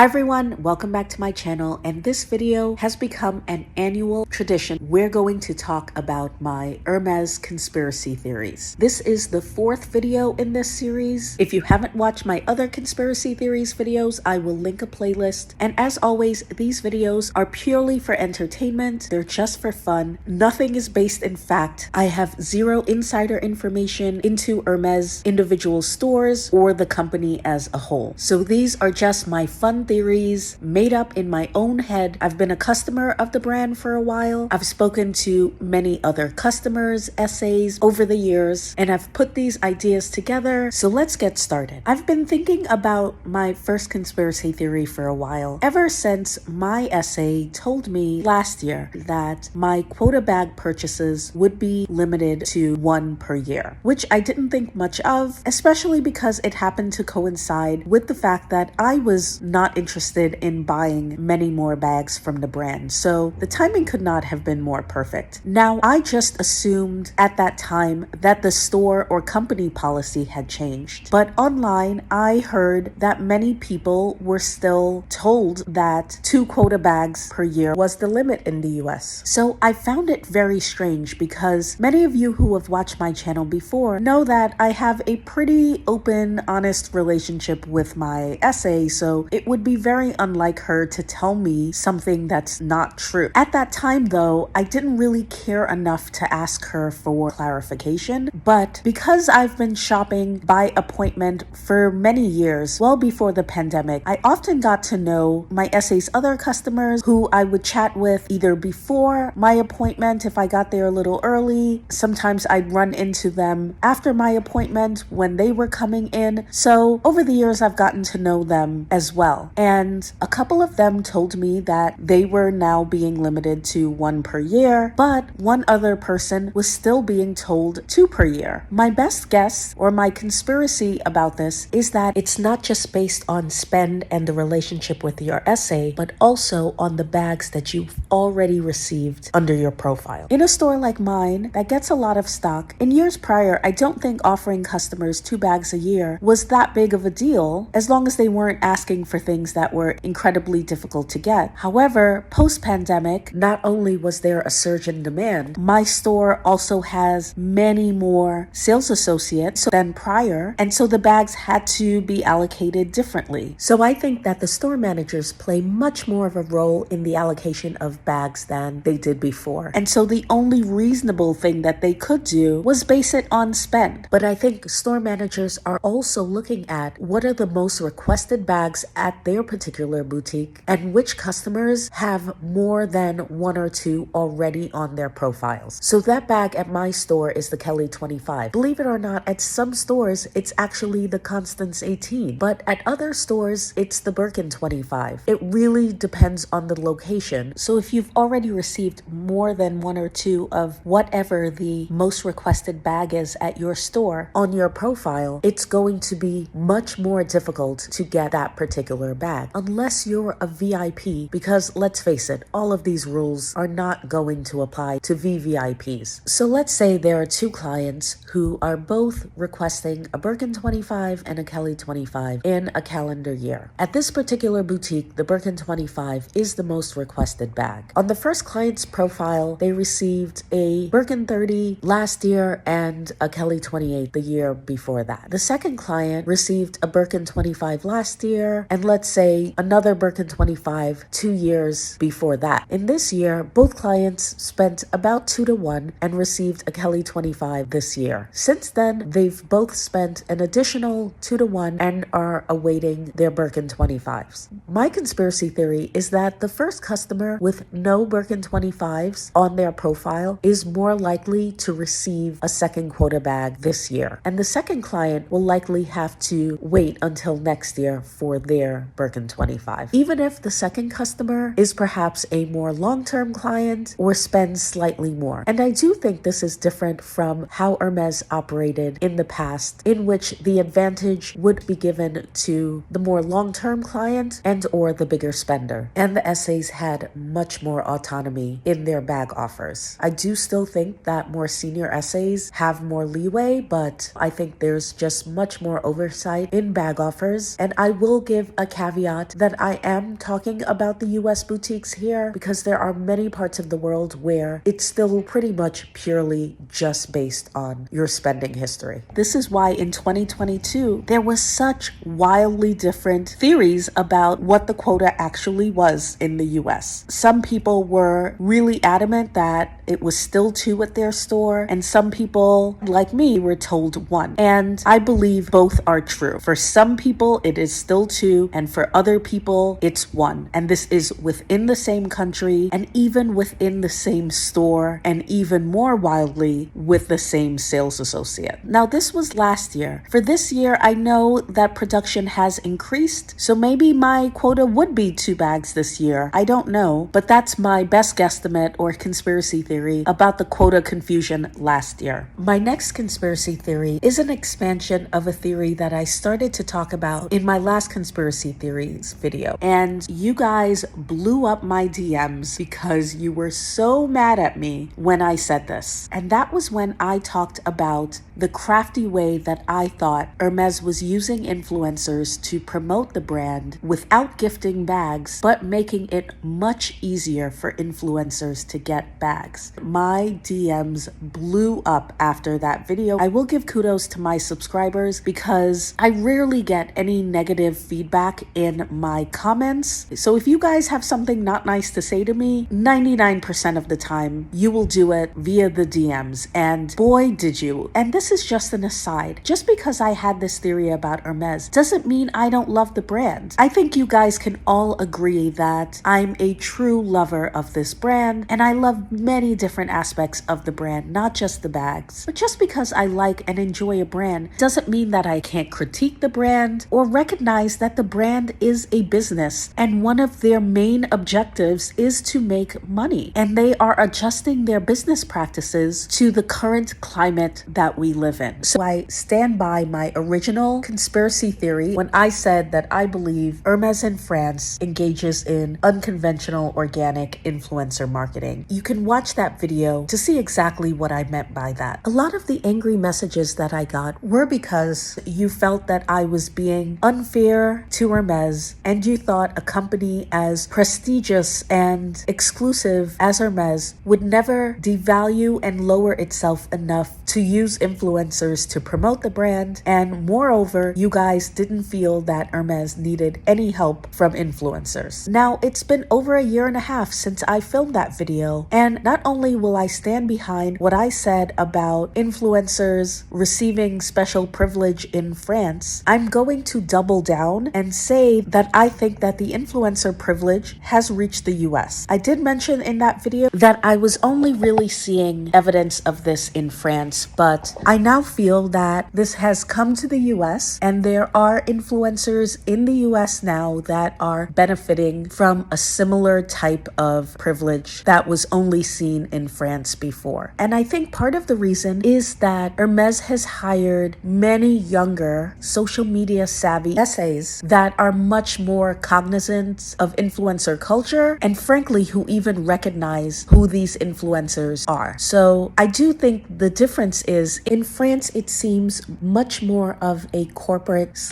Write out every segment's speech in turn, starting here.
Hi everyone, welcome back to my channel, and this video has become an annual tradition. We're going to talk about my Hermes conspiracy theories. This is the fourth video in this series. If you haven't watched my other conspiracy theories videos, I will link a playlist. And as always, these videos are purely for entertainment. They're just for fun. Nothing is based in fact. I have zero insider information into Hermes individual stores or the company as a whole. So these are just my fun theories made up in my own head. I've been a customer of the brand for a while. I've spoken to many other customers, essays over the years, and I've put these ideas together. So let's get started. I've been thinking about my first conspiracy theory for a while, ever since my essay told me last year that my quota bag purchases would be limited to one per year, which I didn't think much of, especially because it happened to coincide with the fact that I was not interested in buying many more bags from the brand. So the timing could not have been more perfect. Now, I just assumed at that time that the store or company policy had changed. But online, I heard that many people were still told that 2 quota bags per year was the limit in the US. So I found it very strange because many of you who have watched my channel before know that I have a pretty open, honest relationship with my essay, so it would be very unlike her to tell me something that's not true. At that time, though, I didn't really care enough to ask her for clarification, but because I've been shopping by appointment for many years, well before the pandemic, I often got to know my essay's other customers who I would chat with either before my appointment if I got there a little early. Sometimes I'd run into them after my appointment when they were coming in. So over the years, I've gotten to know them as well. And a couple of them told me that they were now being limited to 1 per year, but one other person was still being told 2 per year. My best guess, or my conspiracy about this, is that it's not just based on spend and the relationship with your essay, but also on the bags that you've already received under your profile. In a store like mine that gets a lot of stock, in years prior, I don't think offering customers 2 bags a year was that big of a deal, as long as they weren't asking for things that were incredibly difficult to get. However, post-pandemic, not only was there a surge in demand, my store also has many more sales associates than prior, and so the bags had to be allocated differently. So I think that the store managers play much more of a role in the allocation of bags than they did before. And so the only reasonable thing that they could do was base it on spend. But I think store managers are also looking at what are the most requested bags at their particular boutique and which customers have more than 1 or 2 already on their profiles. So that bag at my store is the Kelly 25. Believe it or not, at some stores, it's actually the Constance 18, but at other stores, it's the Birkin 25. It really depends on the location. So if you've already received more than 1 or 2 of whatever the most requested bag is at your store on your profile, it's going to be much more difficult to get that particular bag unless you're a VIP, because let's face it, all of these rules are not going to apply to VVIPs. So let's say there are 2 clients who are both requesting a Birkin 25 and a Kelly 25 in a calendar year. At this particular boutique, the Birkin 25 is the most requested bag. On the first client's profile, they received a Birkin 30 last year and a Kelly 28 the year before that. The second client received a Birkin 25 last year, and let's say another Birkin 25 2 years before that. In this year, both clients spent about 2 to 1 and received a Kelly 25 this year. Since then, they've both spent an additional 2 to 1 and are awaiting their Birkin 25s. My conspiracy theory is that the first customer with no Birkin 25s on their profile is more likely to receive a second quota bag this year, and the second client will likely have to wait until next year for their Birkin 25. Even if the second customer is perhaps a more long-term client or spends slightly more. And I do think this is different from how Hermes operated in the past, in which the advantage would be given to the more long-term client and or the bigger spender. And the essays had much more autonomy in their bag offers. I do still think that more senior essays have more leeway, but I think there's just much more oversight in bag offers. And I will give a caveat caveat that I am talking about the US boutiques here because there are many parts of the world where it's still pretty much purely just based on your spending history. This is why in 2022, there was such wildly different theories about what the quota actually was in the US. Some people were really adamant that it was still 2 at their store, and some people, like me, were told 1. And I believe both are true. For some people, it is still 2, and for other people, it's 1. And this is within the same country, and even within the same store, and even more wildly, with the same sales associate. Now, this was last year. For this year, I know that production has increased, so maybe my quota would be 2 bags this year. I don't know, but that's my best guesstimate or conspiracy theory about the quota confusion last year. My next conspiracy theory is an expansion of a theory that I started to talk about in my last conspiracy theories video. And you guys blew up my DMs because you were so mad at me when I said this. And that was when I talked about the crafty way that I thought Hermes was using influencers to promote the brand without gifting bags, but making it much easier for influencers to get bags. My DMs blew up after that video. I will give kudos to my subscribers because I rarely get any negative feedback in my comments. So if you guys have something not nice to say to me, 99% of the time you will do it via the DMs. And boy, did you. And this is just an aside. Just because I had this theory about Hermes doesn't mean I don't love the brand. I think you guys can all agree that I'm a true lover of this brand, and I love many different aspects of the brand, not just the bags. But just because I like and enjoy a brand doesn't mean that I can't critique the brand or recognize that the brand is a business and one of their main objectives is to make money. And they are adjusting their business practices to the current climate that we live in. So I stand by my original conspiracy theory when I said that I believe Hermes in France engages in unconventional organic influencer marketing. You can watch that video to see exactly what I meant by that. A lot of the angry messages that I got were because you felt that I was being unfair to Hermes and you thought a company as prestigious and exclusive as Hermes would never devalue and lower itself enough to use influencers to promote the brand. And moreover, you guys didn't feel that Hermes needed any help from influencers. Now, it's been over a year and a half since I filmed that video, and not only will I stand behind what I said about influencers receiving special privilege in France, I'm going to double down and say that I think that the influencer privilege has reached the US. I did mention in that video that I was only really seeing evidence of this in France, but I now feel that this has come to the US and there are influencers in the US now that are benefiting from a similar type of privilege that was only seen in France before. And I think part of the reason is that Hermes has hired many younger social media savvy essays that are much more cognizant of influencer culture and frankly who even recognize who these influencers are. So I do think the difference is in France it seems much more of a corporate /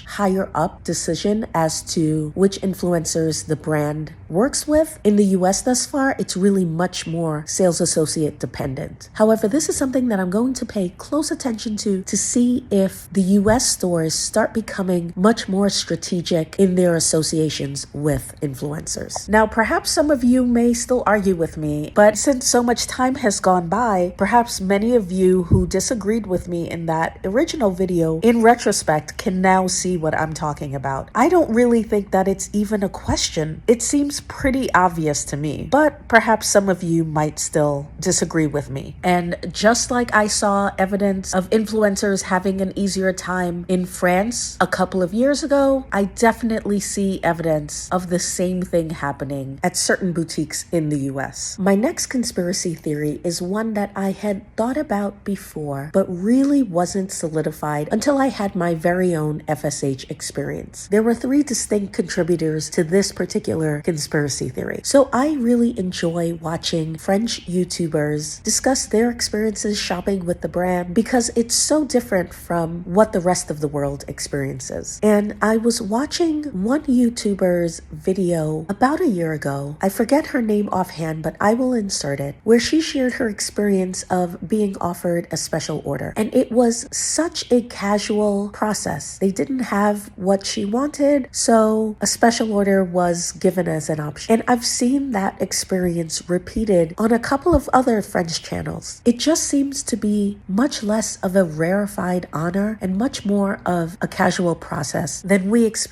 higher up decision as to which influencers the brand works with. In the US thus far, it's really much more sales associate dependent. However, this is something that I'm going to pay close attention to see if the US stores start becoming much more strategic in their associations with influencers. Now, perhaps some of you may still argue with me, but since so much time has gone by, perhaps many of you who disagreed with me in that original video, in retrospect, can now see what I'm talking about. I don't really think that it's even a question. It seems pretty obvious to me, but perhaps some of you might still disagree with me. And just like I saw evidence of influencers having an easier time in France a couple of years ago, I definitely see evidence of the same thing happening at certain boutiques in the US. My next conspiracy theory is one that I had thought about before, but really wasn't solidified until I had my very own FSH experience. There were 3 distinct contributors to this particular conspiracy theory. So I really enjoy watching French YouTubers discuss their experiences shopping with the brand because it's so different from what the rest of the world experiences. And I was watching one YouTuber's video about a year ago. I forget her name offhand, but I will insert it, where she shared her experience of being offered a special order. And it was such a casual process. They didn't have what she wanted, so a special order was given as an option. And I've seen that experience repeated on a couple of other French channels. It just seems to be much less of a rarefied honor and much more of a casual process than we experience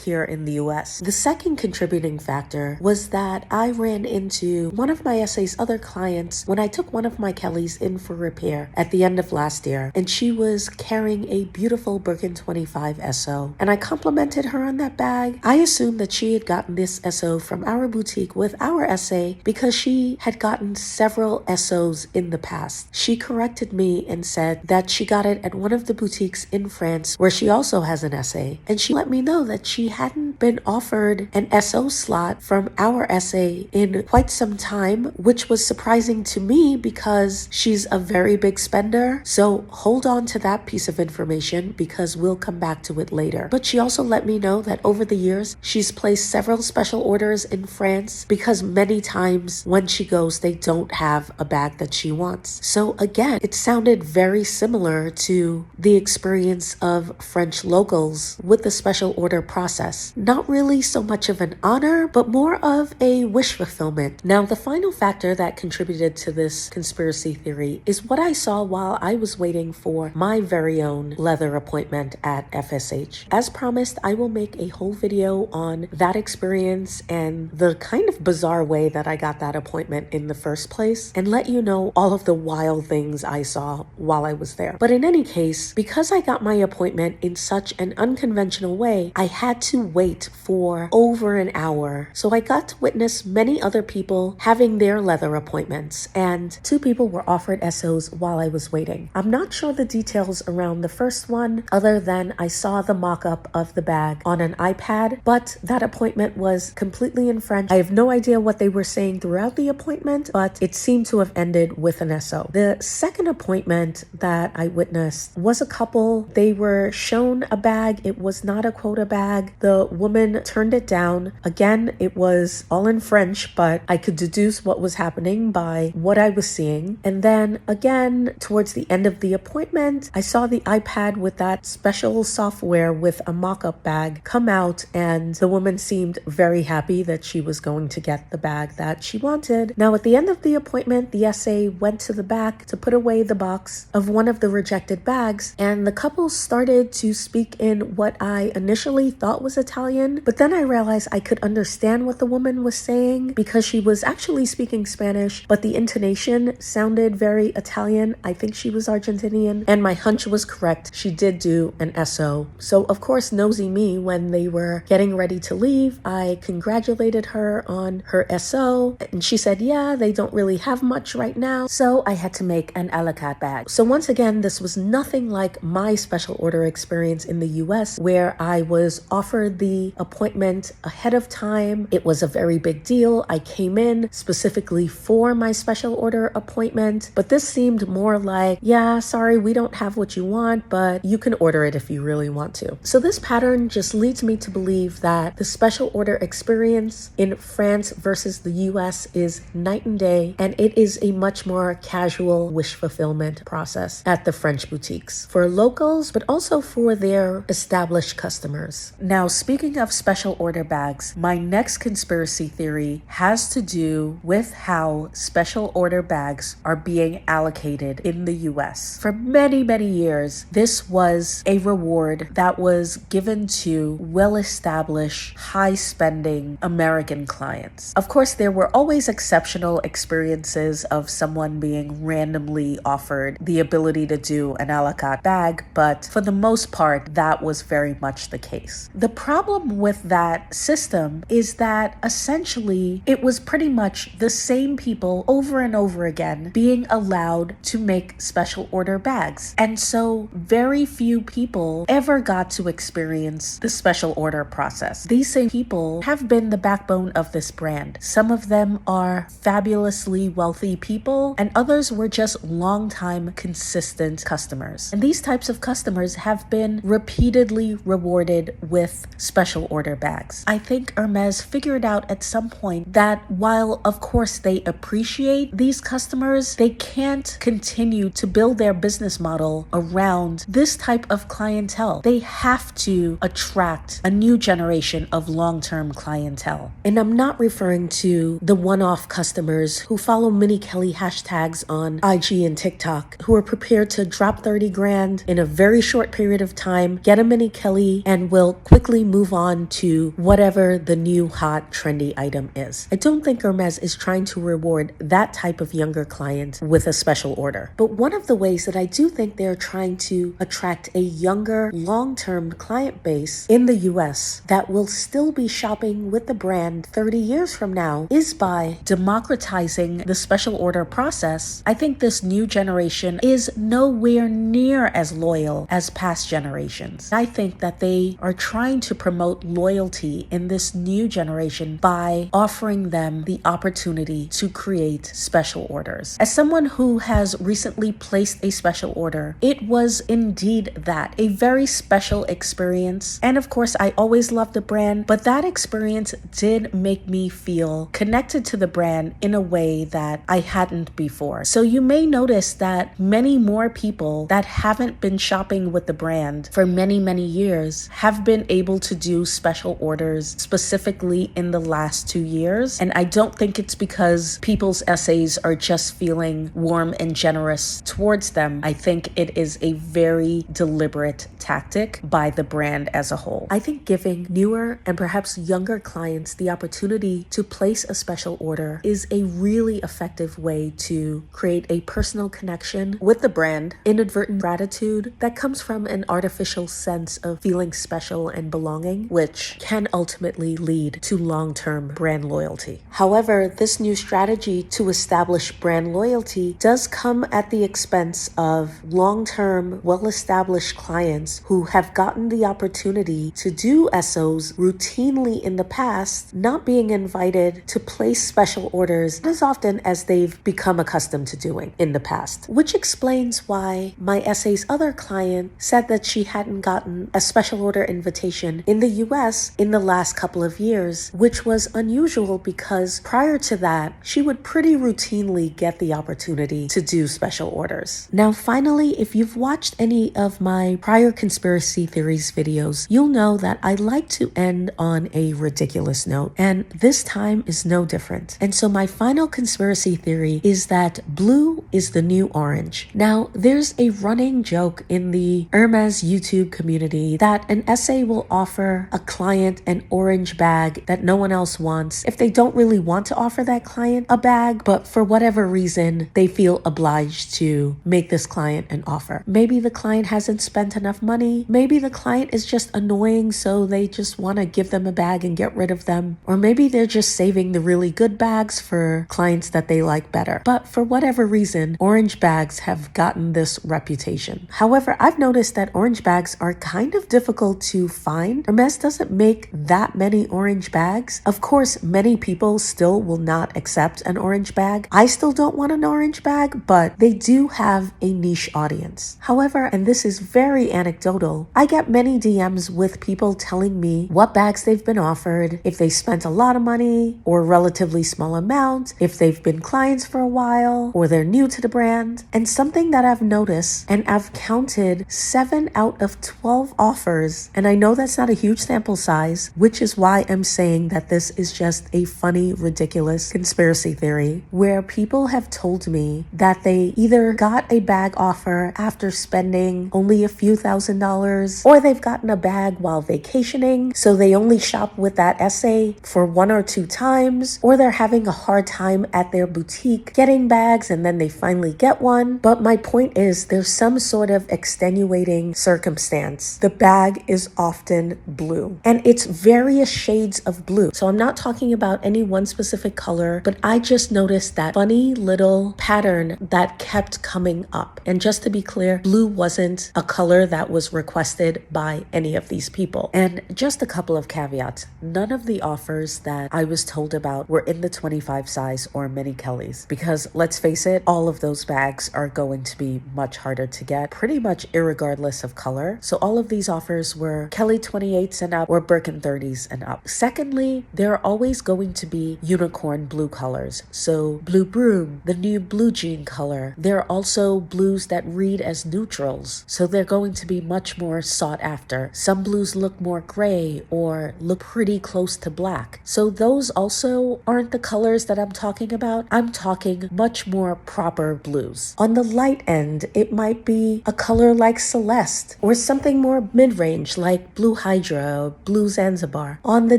here in the US. The second contributing factor was that I ran into one of my SA's other clients when I took one of my Kellys in for repair at the end of last year, and she was carrying a beautiful Birkin 25 SO, and I complimented her on that bag. I assumed that she had gotten this SO from our boutique with our SA because she had gotten several SOs in the past. She corrected me and said that she got it at one of the boutiques in France where she also has an SA, and she let me know that she hadn't been offered an SO slot from our SA in quite some time, which was surprising to me because she's a very big spender. So hold on to that piece of information because we'll come back to it later. But she also let me know that over the years, she's placed several special orders in France because many times when she goes, they don't have a bag that she wants. So again, it sounded very similar to the experience of French locals with the special order process. Not really so much of an honor, but more of a wish fulfillment. Now, the final factor that contributed to this conspiracy theory is what I saw while I was waiting for my very own leather appointment at FSH. As promised, I will make a whole video on that experience and the kind of bizarre way that I got that appointment in the first place, and let you know all of the wild things I saw while I was there. But in any case, because I got my appointment in such an unconventional way, I had to wait for over an hour. So I got to witness many other people having their leather appointments, and 2 people were offered SOs while I was waiting. I'm not sure the details around the first one, other than I saw the mock-up of the bag on an iPad, but that appointment was completely in French. I have no idea what they were saying throughout the appointment, but it seemed to have ended with an SO. The second appointment that I witnessed was a couple. They were shown a bag. It was not a Quota bag. The woman turned it down. Again, it was all in French, but I could deduce what was happening by what I was seeing. And then again, towards the end of the appointment, I saw the iPad with that special software with a mock-up bag come out, and the woman seemed very happy that she was going to get the bag that she wanted. Now, at the end of the appointment, the SA went to the back to put away the box of one of the rejected bags, and the couple started to speak in what I initially thought was Italian, but then I realized I could understand what the woman was saying because she was actually speaking Spanish, but the intonation sounded very Italian. I think she was Argentinian, and my hunch was correct. She did do an SO. So of course, nosy me, when they were getting ready to leave, I congratulated her on her SO, and she said, yeah, they don't really have much right now, so I had to make an a la carte bag. So once again, this was nothing like my special order experience in the US, where I was offered the appointment ahead of time. It was a very big deal. I came in specifically for my special order appointment, but this seemed more like, yeah, sorry, we don't have what you want, but you can order it if you really want to. So this pattern just leads me to believe that the special order experience in France versus the US is night and day, and it is a much more casual wish fulfillment process at the French boutiques for locals, but also for their established customers. Now, speaking of special order bags, my next conspiracy theory has to do with how special order bags are being allocated in the US. For many, many years, this was a reward that was given to well-established, high-spending American clients. Of course, there were always exceptional experiences of someone being randomly offered the ability to do an a la carte bag, but for the most part, that was very much the case. The problem with that system is that essentially it was pretty much the same people over and over again being allowed to make special order bags. And so very few people ever got to experience the special order process. These same people have been the backbone of this brand. Some of them are fabulously wealthy people, and others were just long-time consistent customers. And these types of customers have been repeatedly rewarded frustrated with special order bags. I think Hermes figured out at some point that while of course they appreciate these customers, they can't continue to build their business model around this type of clientele. They have to attract a new generation of long-term clientele. And I'm not referring to the one-off customers who follow Minnie Kelly hashtags on IG and TikTok, who are prepared to drop 30 grand in a very short period of time, get a Minnie Kelly, and will quickly move on to whatever the new hot trendy item is. I don't think Hermes is trying to reward that type of younger client with a special order. But one of the ways that I do think they're trying to attract a younger, long-term client base in the US that will still be shopping with the brand 30 years from now is by democratizing the special order process. I think this new generation is nowhere near as loyal as past generations. I think that they are trying to promote loyalty in this new generation by offering them the opportunity to create special orders. As someone who has recently placed a special order, it was indeed that, a very special experience. And of course, I always loved the brand, but that experience did make me feel connected to the brand in a way that I hadn't before. So you may notice that many more people that haven't been shopping with the brand for many, many years have been able to do special orders specifically in the last 2 years. And I don't think it's because people's essays are just feeling warm and generous towards them. I think it is a very deliberate tactic by the brand as a whole. I think giving newer and perhaps younger clients the opportunity to place a special order is a really effective way to create a personal connection with the brand, inadvertent gratitude that comes from an artificial sense of feeling special and belonging, which can ultimately lead to long-term brand loyalty. However, this new strategy to establish brand loyalty does come at the expense of long-term, well-established clients who have gotten the opportunity to do SOs routinely in the past, not being invited to place special orders as often as they've become accustomed to doing in the past, which explains why my essay's other client said that she hadn't gotten a special order invitation in the US in the last couple of years, which was unusual because prior to that, she would pretty routinely get the opportunity to do special orders. Now, finally, if you've watched any of my prior conspiracy theories videos, you'll know that I like to end on a ridiculous note, and this time is no different. And so my final conspiracy theory is that blue is the new orange. Now, there's a running joke in the Hermes YouTube community that an essay will offer a client an orange bag that no one else wants if they don't really want to offer that client a bag, but for whatever reason, they feel obliged to make this client an offer. Maybe the client hasn't spent enough money. Maybe the client is just annoying, so they just want to give them a bag and get rid of them. Or maybe they're just saving the really good bags for clients that they like better. But for whatever reason, orange bags have gotten this reputation. However, I've noticed that orange bags are kind of difficult to find. Hermes doesn't make that many orange bags. Of course, many people still will not accept an orange bag. I still don't want an orange bag, but they do have a niche audience. However, and this is very anecdotal, I get many DMs with people telling me what bags they've been offered, if they spent a lot of money or a relatively small amount, if they've been clients for a while or they're new to the brand. And something that I've noticed, and I've counted 7 out of 12 offers, and I know that's not a huge sample size, which is why I'm saying that this is just a funny, ridiculous conspiracy theory, where people have told me that they either got a bag offer after spending only a few $1,000s, or they've gotten a bag while vacationing, so they only shop with that essay for 1 or 2 times, or they're having a hard time at their boutique getting bags and then they finally get one. But my point is, there's some sort of extenuating circumstance. The bag is often blue, and it's various shades of blue. So I'm not talking about any one specific color, but I just noticed that funny little pattern that kept coming up. And just to be clear, blue wasn't a color that was requested by any of these people. And just a couple of caveats. None of the offers that I was told about were in the 25 size or Minnie Kelly's, because let's face it, all of those bags are going to be much harder to get, pretty much irregardless of color. So all of these offers were either Kelly 28s and up or Birkin 30s and up. Secondly, there are always going to be unicorn blue colors. So blue broom, the new blue jean color. There are also blues that read as neutrals. So they're going to be much more sought after. Some blues look more gray or look pretty close to black. So those also aren't the colors that I'm talking about. I'm talking much more proper blues. On the light end, it might be a color like Celeste or something more mid-range like Blue Hydra or Blue Zanzibar. On the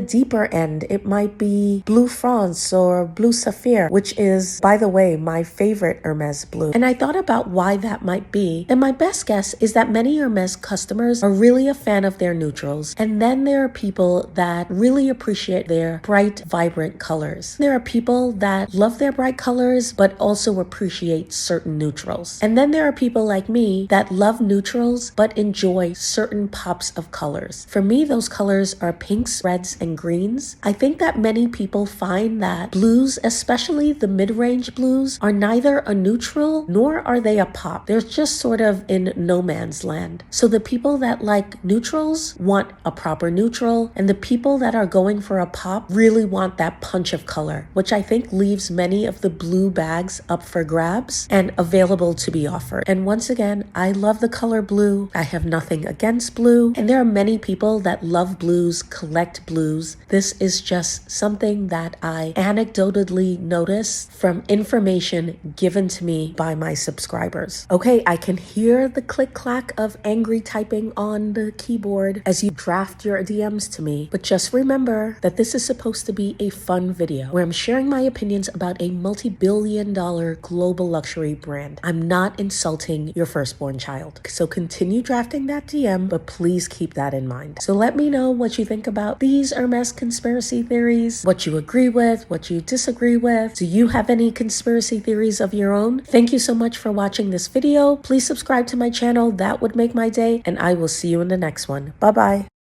deeper end, it might be Blue France or Blue Sapphire, which is, by the way, my favorite Hermes blue. And I thought about why that might be, and my best guess is that many Hermes customers are really a fan of their neutrals, and then there are people that really appreciate their bright, vibrant colors. There are people that love their bright colors, but also appreciate certain neutrals. And then there are people like me that love neutrals, but enjoy certain pops of colors. For me, those colors are pinks, reds, and greens. I think that many people find that blues, especially the mid-range blues, are neither a neutral nor are they a pop. They're just sort of in no man's land. So the people that like neutrals want a proper neutral, and the people that are going for a pop really want that punch of color, which I think leaves many of the blue bags up for grabs and available to be offered. And once again, I love the color blue. I have nothing against blue, and there are many people that love blues, collect blues. This is just something that I anecdotally notice from information given to me by my subscribers. Okay, I can hear the click-clack of angry typing on the keyboard as you draft your DMs to me, but just remember that this is supposed to be a fun video where I'm sharing my opinions about a multi-billion-dollar global luxury brand. I'm not insulting your firstborn child. So continue drafting that DM, but please keep that in mind. So let me know what you think about these Hermes conspiracy theories, what you agree with, what you disagree with. Do you have any conspiracy theories of your own? Thank you so much for watching this video. Please subscribe to my channel. That would make my day, and I will see you in the next one. Bye-bye.